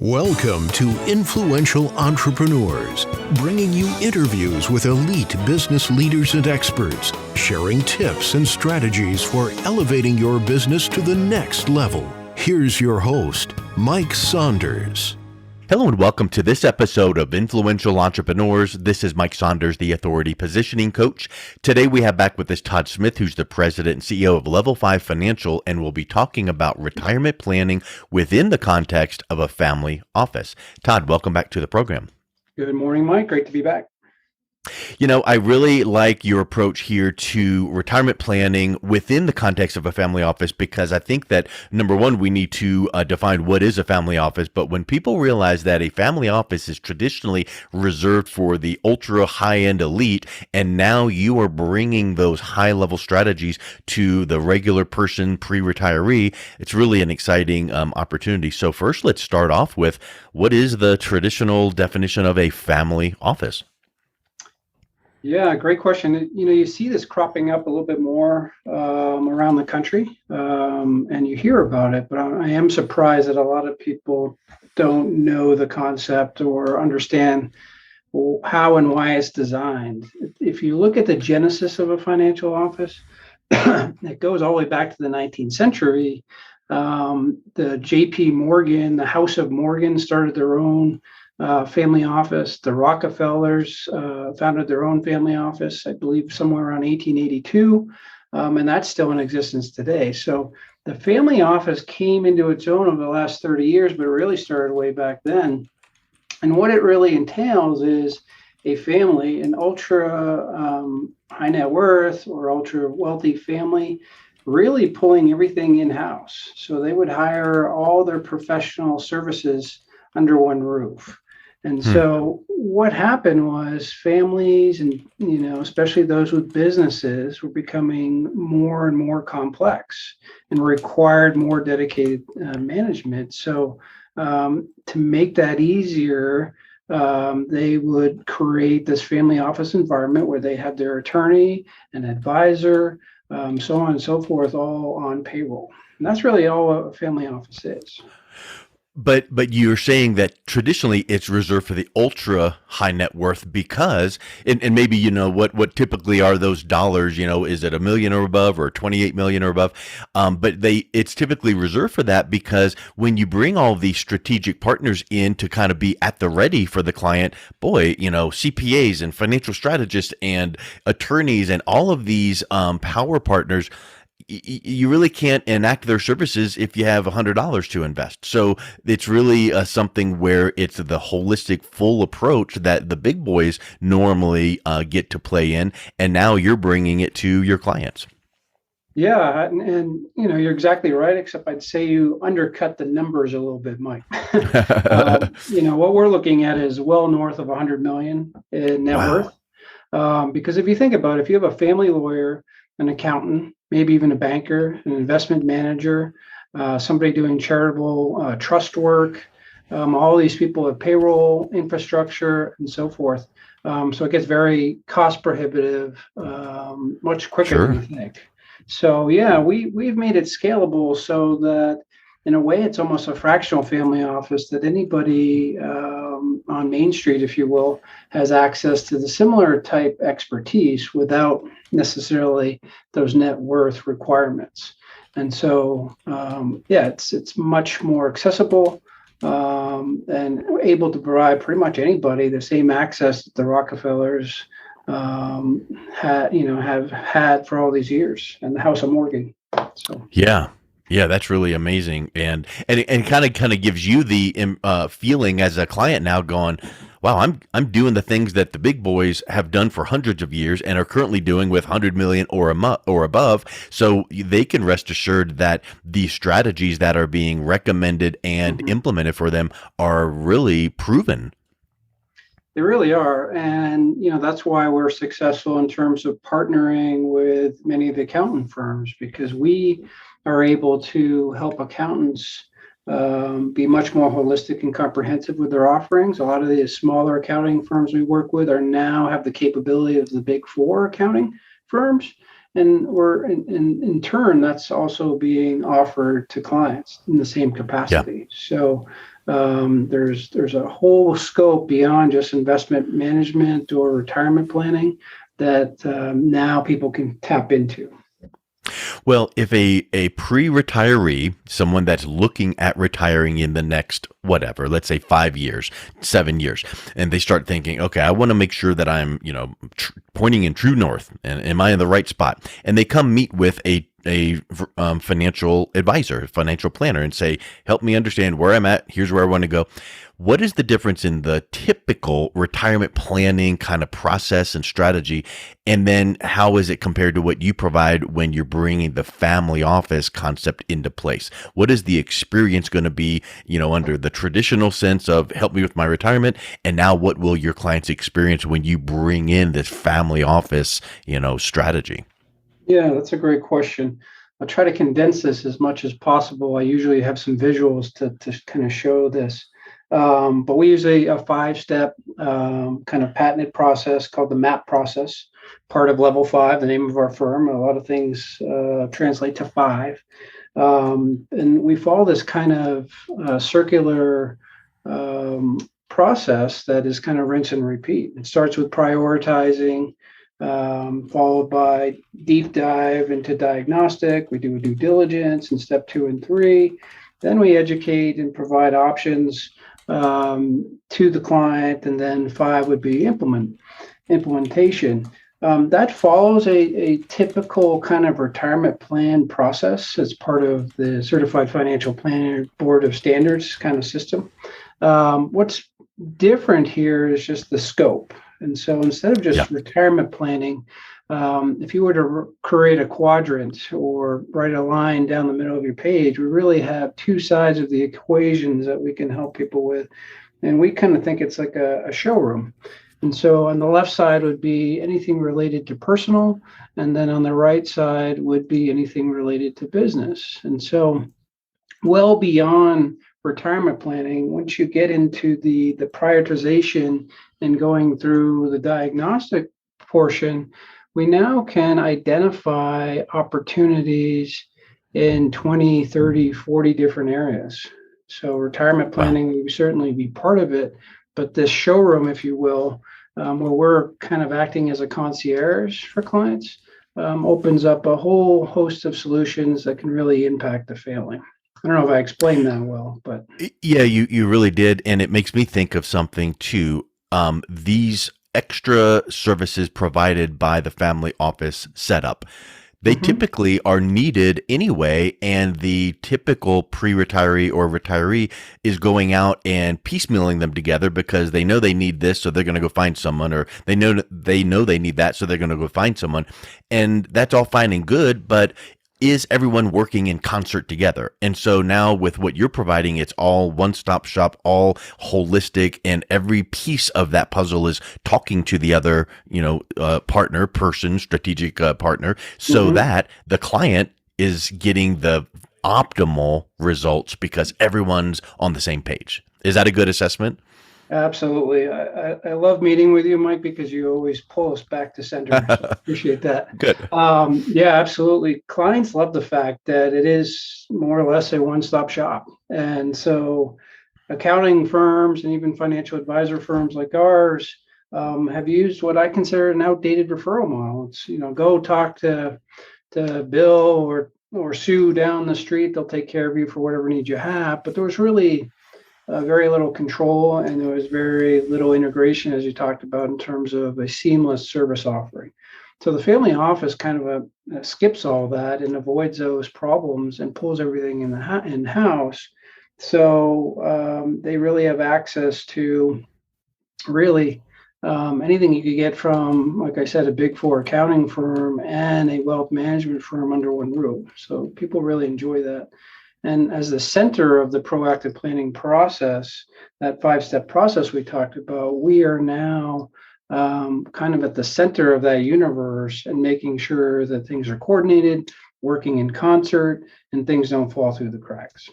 Welcome to Influential Entrepreneurs, bringing you interviews with elite business leaders and experts, sharing tips and strategies for elevating your business to the next level. Here's your host, Mike Saunders. Hello and welcome to this episode of Influential Entrepreneurs. This is Mike Saunders, the Authority Positioning Coach. Today we have back with us Todd Smith, who's the President and CEO of Level 5 Financial, and we'll be talking about retirement planning within the context of a family office. Todd, welcome back to the program. Good morning, Mike. Great to be back. You know, I really like your approach here to retirement planning within the context of a family office, because I think that, number one, we need to define what is a family office. But when people realize that a family office is traditionally reserved for the ultra high-end elite, and now you are bringing those high-level strategies to the regular person pre-retiree, it's really an exciting opportunity. So first, let's start off with, what is the traditional definition of a family office? Yeah, great question. You see this cropping up a little bit more around the country, and you hear about it, but I am surprised that a lot of people don't know the concept or understand how and why it's designed. If you look at the genesis of a financial office, it goes all the way back to the 19th century. The J.P. Morgan, the House of Morgan started their own family office. The Rockefellers founded their own family office, I believe, somewhere around 1882, and that's still in existence today. So the family office came into its own over the last 30 years, but it really started way back then. And what it really entails is a family, an ultra high net worth or ultra wealthy family, really pulling everything in-house. So they would hire all their professional services under one roof. And so what happened was families and, especially those with businesses were becoming more and more complex and required more dedicated management. So to make that easier, they would create this family office environment where they had their attorney, an advisor, so on and so forth, all on payroll. And that's really all a family office is. But you're saying that traditionally it's reserved for the ultra high net worth because, and maybe what typically are those dollars, is it $1 million or above or 28 million or above? But it's typically reserved for that because when you bring all these strategic partners in to kind of be at the ready for the client, boy, CPAs and financial strategists and attorneys and all of these power partners, you really can't enact their services if you have $100 to invest. So it's really something where it's the holistic, full approach that the big boys normally get to play in, and now you're bringing it to your clients. Yeah, and you're exactly right, except I'd say you undercut the numbers a little bit, Mike. What we're looking at is well north of 100 million in net worth. Because if you think about it, if you have a family lawyer, an accountant, maybe even a banker, an investment manager, somebody doing charitable trust work, all these people have payroll, infrastructure, and so forth. So it gets very cost prohibitive, much quicker than you think. So yeah, we've made it scalable so that in a way it's almost a fractional family office that anybody on Main Street, if you will, has access to the similar type expertise without necessarily those net worth requirements. And so, it's much more accessible and able to provide pretty much anybody the same access that the Rockefellers have had for all these years, and the House of Morgan. So Yeah, that's really amazing, and it kind of gives you the feeling as a client now, going, wow, I'm doing the things that the big boys have done for hundreds of years and are currently doing with 100 million or above. So they can rest assured that the strategies that are being recommended and implemented for them are really proven. They really are. And, that's why we're successful in terms of partnering with many of the accountant firms, because we are able to help accountants be much more holistic and comprehensive with their offerings. A lot of the smaller accounting firms we work with now have the capability of the big four accounting firms. And we're in turn, that's also being offered to clients in the same capacity. Yeah. So There's a whole scope beyond just investment management or retirement planning that now people can tap into. Well, if a pre-retiree, someone that's looking at retiring in the next whatever, let's say 5 years, 7 years, and they start thinking, okay, I want to make sure that I'm, pointing in true north, and am I in the right spot? And they come meet with a financial advisor, financial planner, and say, help me understand where I'm at. Here's where I want to go. What is the difference in the typical retirement planning kind of process and strategy? And then how is it compared to what you provide when you're bringing the family office concept into place? What is the experience going to be, under the traditional sense of help me with my retirement? And now what will your clients experience when you bring in this family office, strategy? Yeah, that's a great question. I'll try to condense this as much as possible. I usually have some visuals to kind of show this. But we use a five-step kind of patented process called the MAP process, part of Level 5, the name of our firm. A lot of things translate to 5. And we follow this kind of circular process that is kind of rinse and repeat. It starts with prioritizing, followed by deep dive into diagnostic. We do a due diligence in step 2 and 3. Then we educate and provide options to the client, and then 5 would be implementation. That follows a typical kind of retirement plan process as part of the Certified Financial Planner Board of Standards kind of system. What's different here is just the scope. And so instead of just retirement planning, if you were to create a quadrant or write a line down the middle of your page, we really have two sides of the equations that we can help people with. And we kind of think it's like a showroom. And so on the left side would be anything related to personal, and then on the right side would be anything related to business. And so well beyond retirement planning, once you get into the prioritization and going through the diagnostic portion, we now can identify opportunities in 20, 30, 40 different areas. So retirement planning would certainly be part of it, but this showroom, if you will, where we're kind of acting as a concierge for clients, opens up a whole host of solutions that can really impact the family. I don't know if I explained that well, but Yeah, you really did. And it makes me think of something too. These extra services provided by the family office setup, they typically are needed anyway. And the typical pre-retiree or retiree is going out and piecemealing them together because they know they need this, so they're going to go find someone, or they know they need that, so they're going to go find someone. And that's all fine and good, but is everyone working in concert together? And so now with what you're providing, it's all one-stop shop, all holistic, and every piece of that puzzle is talking to the other, strategic partner, so that the client is getting the optimal results because everyone's on the same page. Is that a good assessment? absolutely. I love meeting with you, Mike, because you always pull us back to center. So I appreciate that. Good. Yeah, absolutely. Clients love the fact that it is more or less a one-stop shop. And so accounting firms and even financial advisor firms like ours have used what I consider an outdated referral model. It's, go talk to Bill or Sue down the street. They'll take care of you for whatever needs you have. But there was really very little control, and there was very little integration, as you talked about, in terms of a seamless service offering. So the family office kind of skips all that and avoids those problems and pulls everything in-house. So they really have access to really anything you could get from, like I said, a Big Four accounting firm and a wealth management firm under one roof. So people really enjoy that. And as the center of the proactive planning process, that 5-step process we talked about, we are now kind of at the center of that universe and making sure that things are coordinated, working in concert, and things don't fall through the cracks.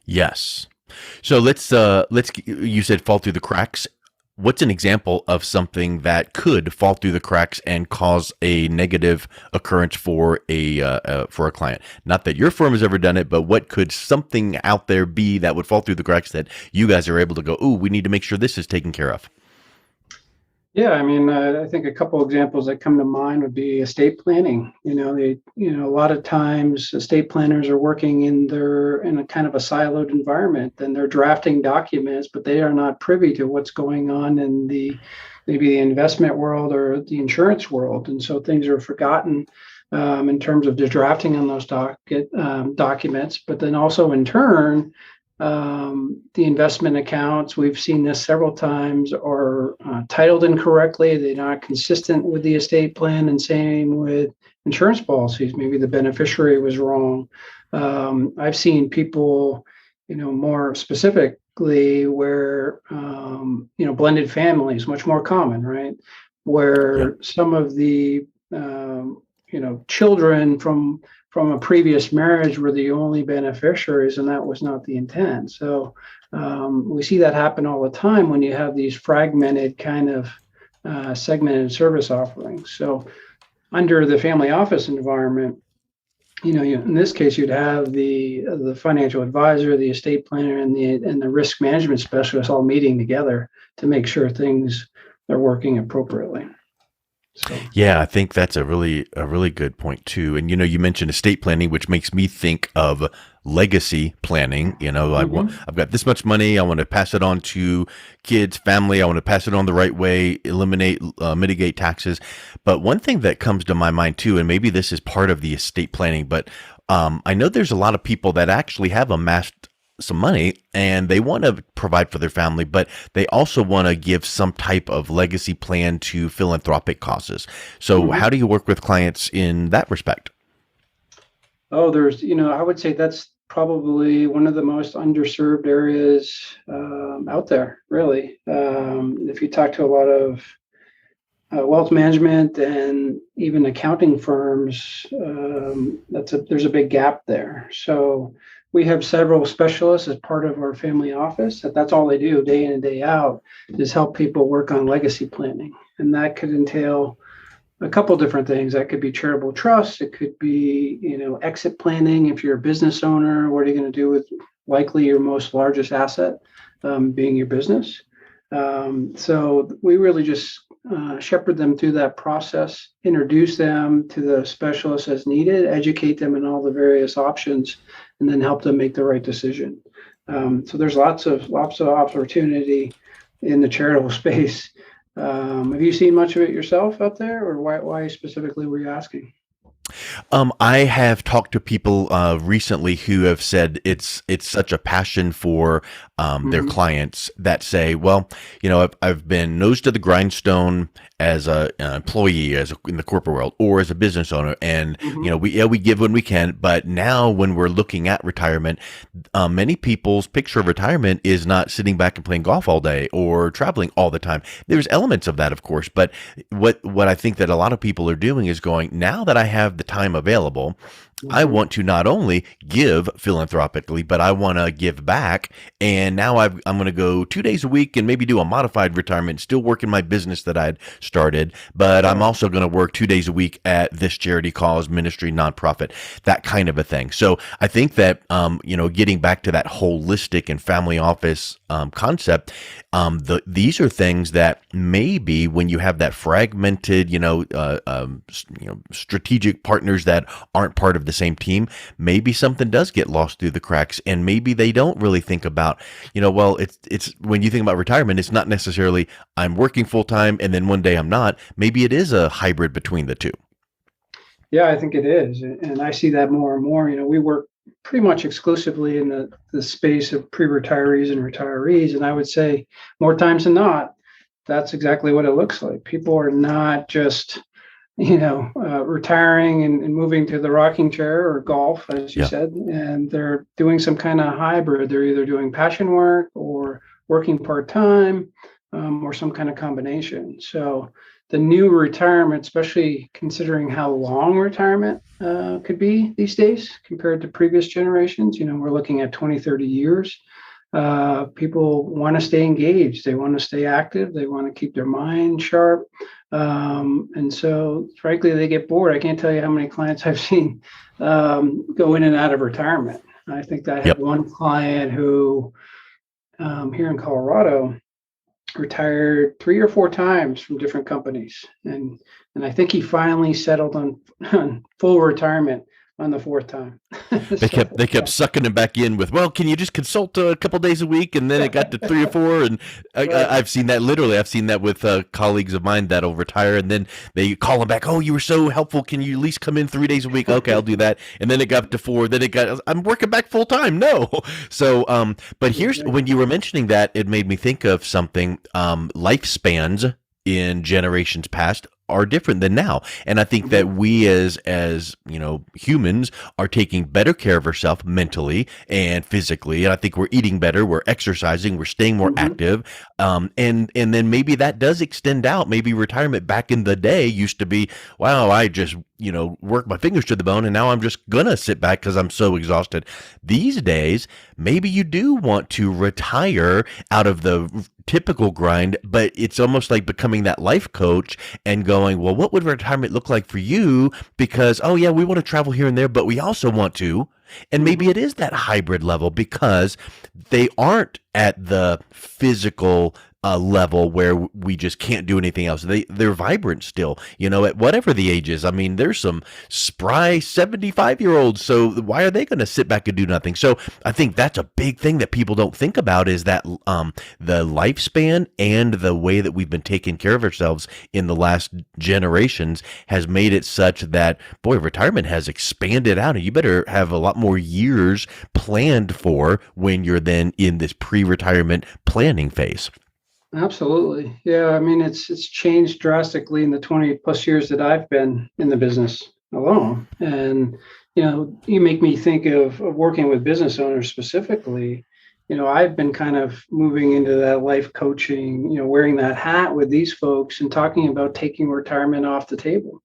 Yes. So let's you said fall through the cracks. what's an example of something that could fall through the cracks and cause a negative occurrence for a client? Not that your firm has ever done it, but what could something out there be that would fall through the cracks that you guys are able to go, "Ooh, we need to make sure this is taken care of"? Yeah, I mean, I think a couple examples that come to mind would be estate planning. A lot of times estate planners are working in a kind of a siloed environment, and they're drafting documents, but they are not privy to what's going on in maybe the investment world or the insurance world, and so things are forgotten in terms of the drafting on those documents. But then also in turn, the investment accounts, we've seen this several times, are titled incorrectly. They're not consistent with the estate plan, and same with insurance policies. Maybe the beneficiary was wrong. I've seen people, more specifically where, blended families, much more common, right? Yeah. Where some of the, children from a previous marriage were the only beneficiaries, and that was not the intent. So we see that happen all the time when you have these fragmented kind of segmented service offerings. So under the family office environment, in this case, you'd have the financial advisor, the estate planner, and the risk management specialist all meeting together to make sure things are working appropriately. So. Yeah, I think that's a really good point too. And you mentioned estate planning, which makes me think of legacy planning. I've got this much money. I want to pass it on to kids, family. I want to pass it on the right way, eliminate, mitigate taxes. But one thing that comes to my mind too, and maybe this is part of the estate planning, but I know there's a lot of people that actually have amassed some money and they want to provide for their family, but they also want to give some type of legacy plan to philanthropic causes. So how do you work with clients in that respect? Oh, I would say that's probably one of the most underserved areas out there, really. If you talk to a lot of wealth management and even accounting firms, there's a big gap there. So we have several specialists as part of our family office. That's all they do day in and day out, is help people work on legacy planning. And that could entail a couple different things. That could be charitable trusts. It could be, exit planning. If you're a business owner, what are you going to do with likely your most largest asset, being your business? So we really just shepherd them through that process, introduce them to the specialists as needed, educate them in all the various options, and then help them make the right decision. So there's lots of opportunity in the charitable space. Have you seen much of it yourself out there, or why specifically were you asking? I have talked to people recently who have said it's such a passion for their clients that say, well, I've been nose to the grindstone as an employee, in the corporate world, or as a business owner, and we give when we can, but now when we're looking at retirement, many people's picture of retirement is not sitting back and playing golf all day or traveling all the time. There's elements of that, of course, but what I think that a lot of people are doing is going, now that I have the time available, I want to not only give philanthropically, but I want to give back. And now I'm going to go 2 days a week and maybe do a modified retirement, still work in my business that I'd started, but I'm also going to work 2 days a week at this charity cause, ministry, nonprofit, that kind of a thing. So I think that, getting back to that holistic and family office concept, these are things that maybe when you have that fragmented, strategic partners that aren't part of the same team, maybe something does get lost through the cracks, and maybe they don't really think about, it's when you think about retirement, it's not necessarily I'm working full time and then one day I'm not. Maybe it is a hybrid between the two. Yeah, I think it is. And I see that more and more. We work pretty much exclusively in the space of pre-retirees and retirees. And I would say more times than not, that's exactly what it looks like. People are not just, retiring and moving to the rocking chair or golf, as you said, and they're doing some kind of hybrid. They're either doing passion work or working part-time, or some kind of combination. So the new retirement, especially considering how long retirement could be these days compared to previous generations, we're looking at 20, 30 years. People want to stay engaged. They want to stay active. They want to keep their mind sharp. And so, frankly, they get bored. I can't tell you how many clients I've seen go in and out of retirement. I think I had Yep. one client who here in Colorado retired 3 or 4 times from different companies, and I think he finally settled on full retirement on the fourth time. They kept sucking him back in with, well, can you just consult a couple days a week? And then it got to 3 or 4. And Right. I've seen that literally. I've seen that with colleagues of mine that'll retire, and then they call him back. Oh, you were so helpful. Can you at least come in 3 days a week? Okay, I'll do that. And then it got up to 4. Then I'm working back full time. No. So, but here's when you were mentioning that, it made me think of something. Lifespans in generations past are different than now, and I think that we as humans are taking better care of ourselves mentally and physically, and I think we're eating better, we're exercising, we're staying more active, and then maybe that does extend out. Maybe retirement back in the day used to be, wow, I just work my fingers to the bone, and now I'm just gonna sit back because I'm so exhausted. These days, maybe you do want to retire out of the typical grind, but it's almost like becoming that life coach and going, well, what would retirement look like for you? Because, oh yeah, we want to travel here and there, but we also want to. And maybe it is that hybrid level because they aren't at the physical level where we just can't do anything else. They're vibrant still, at whatever the age is. I mean, there's some spry 75-year-olds. So why are they going to sit back and do nothing? So I think that's a big thing that people don't think about is that the lifespan and the way that we've been taking care of ourselves in the last generations has made it such that, boy, retirement has expanded out, and you better have a lot more years planned for when you're then in this pre-retirement planning phase. Absolutely. Yeah. I mean, it's changed drastically in the 20 plus years that I've been in the business alone. And, you make me think of working with business owners specifically. I've been kind of moving into that life coaching, wearing that hat with these folks and talking about taking retirement off the table.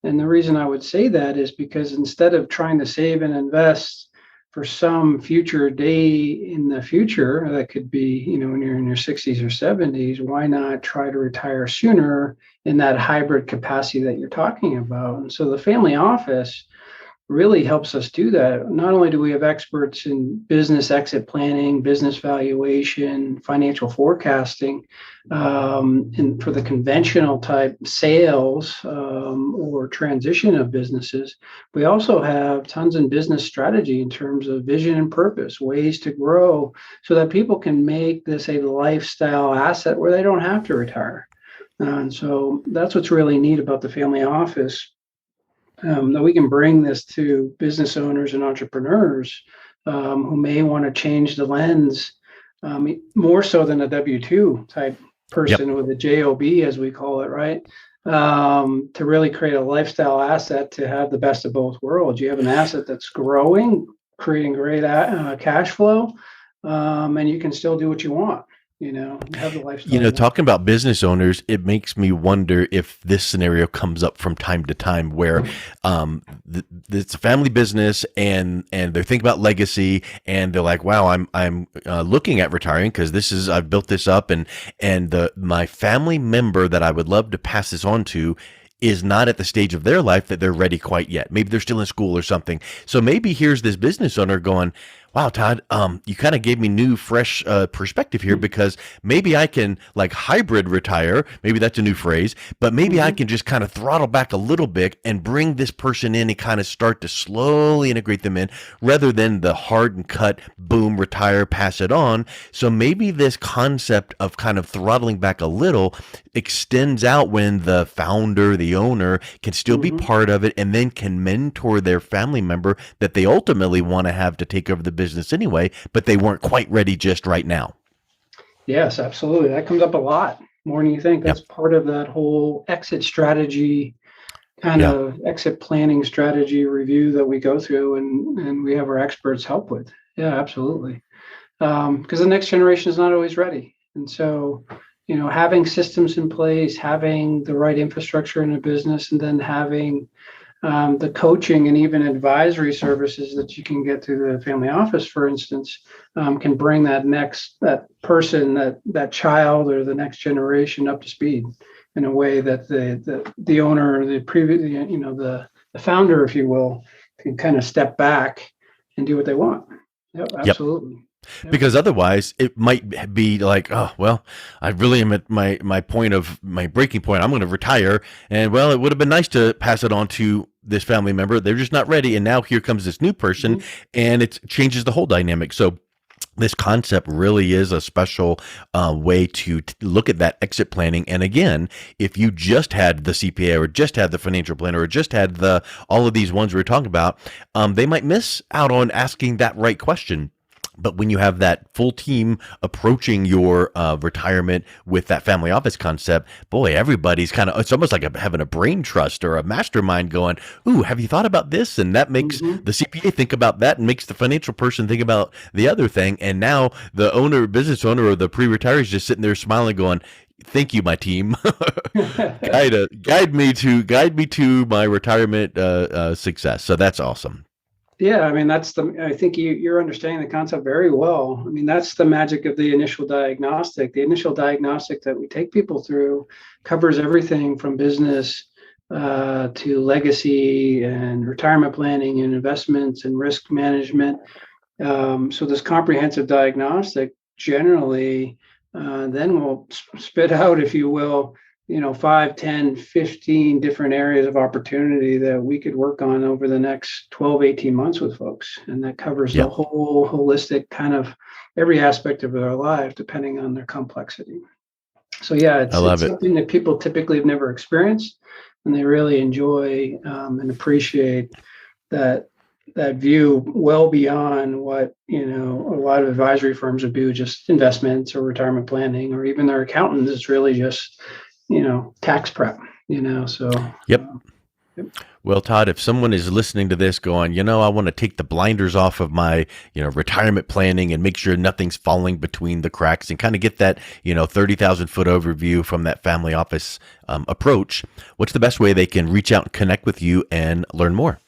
And the reason I would say that is because instead of trying to save and invest for some future day in the future, that could be, when you're in your 60s or 70s, why not try to retire sooner in that hybrid capacity that you're talking about? And so the family office really helps us do that. Not only do we have experts in business exit planning, business valuation, financial forecasting, and for the conventional type sales or transition of businesses, we also have tons in business strategy in terms of vision and purpose, ways to grow so that people can make this a lifestyle asset where they don't have to retire. And so that's what's really neat about the family office. That we can bring this to business owners and entrepreneurs who may want to change the lens more so than a W-2 type person with a JOB, as we call it, right? To really create a lifestyle asset to have the best of both worlds. You have an asset that's growing, creating great cash flow, and you can still do what you want. Have the lifestyle. Talking about business owners, it makes me wonder if this scenario comes up from time to time where it's a family business and they're thinking about legacy and they're like, wow, I'm looking at retiring because I've built this up and my family member that I would love to pass this on to is not at the stage of their life that they're ready quite yet. Maybe they're still in school or something. So maybe here's this business owner going, wow, Todd, you kind of gave me new, fresh perspective here because maybe I can like hybrid retire. Maybe that's a new phrase, but maybe I can just kind of throttle back a little bit and bring this person in and kind of start to slowly integrate them in rather than the hard and cut, boom, retire, pass it on. So maybe this concept of kind of throttling back a little extends out when the founder, the owner can still be part of it and then can mentor their family member that they ultimately want to have to take over the business anyway, but they weren't quite ready just right now. Yes, absolutely. That comes up a lot more than you think. That's part of that whole exit strategy, kind of exit planning strategy review that we go through and we have our experts help with. Yeah, absolutely. Because the next generation is not always ready. And so, having systems in place, having the right infrastructure in a business, and then having the coaching and even advisory services that you can get through the family office, for instance, can bring that person, that child or the next generation up to speed in a way that the owner, the previous, the founder, if you will, can kind of step back and do what they want. Yep, absolutely. Yep. Because otherwise it might be like, oh, well, I really am at my breaking point. I'm going to retire. And well, it would have been nice to pass it on to this family member. They're just not ready. And now here comes this new person and it changes the whole dynamic. So this concept really is a special way to look at that exit planning. And again, if you just had the CPA or just had the financial planner or just had all of these ones we were talking about, they might miss out on asking that right question. But when you have that full team approaching your retirement with that family office concept, boy, everybody's it's almost like having a brain trust or a mastermind going, ooh, have you thought about this? And that makes the CPA think about that and makes the financial person think about the other thing. And now the business owner or the pre-retiree is just sitting there smiling going, thank you, my team. guide me to my retirement success. So that's awesome. Yeah, I mean, I think you're understanding the concept very well. I mean, that's the magic of the initial diagnostic. The initial diagnostic that we take people through covers everything from business to legacy and retirement planning and investments and risk management. So this comprehensive diagnostic generally then will spit out, if you will, 5, 10, 15 different areas of opportunity that we could work on over the next 12, 18 months with folks. And that covers the whole holistic kind of every aspect of their life, depending on their complexity. So yeah, it's something that people typically have never experienced, and they really enjoy and appreciate that view well beyond what, a lot of advisory firms would do, just investments or retirement planning, or even their accountants. It's really just tax prep, so. Yep. Well, Todd, if someone is listening to this going, I want to take the blinders off of my, retirement planning and make sure nothing's falling between the cracks and kind of get that, 30,000 foot overview from that family office approach, what's the best way they can reach out and connect with you and learn more?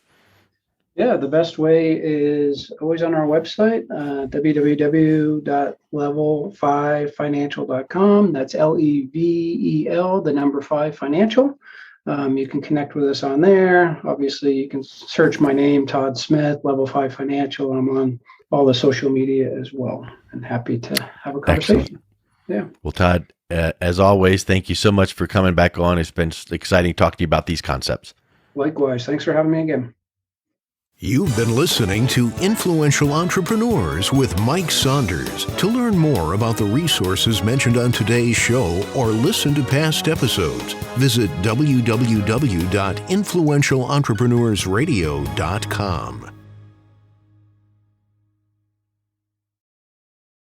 Yeah, the best way is always on our website, www.level5financial.com. That's LEVEL, the number 5 financial. You can connect with us on there. Obviously, you can search my name, Todd Smith, Level 5 Financial. I'm on all the social media as well, and happy to have a conversation. Excellent. Yeah. Well, Todd, as always, thank you so much for coming back on. It's been exciting talking to you about these concepts. Likewise. Thanks for having me again. You've been listening to Influential Entrepreneurs with Mike Saunders. To learn more about the resources mentioned on today's show or listen to past episodes, visit www.influentialentrepreneurssradio.com.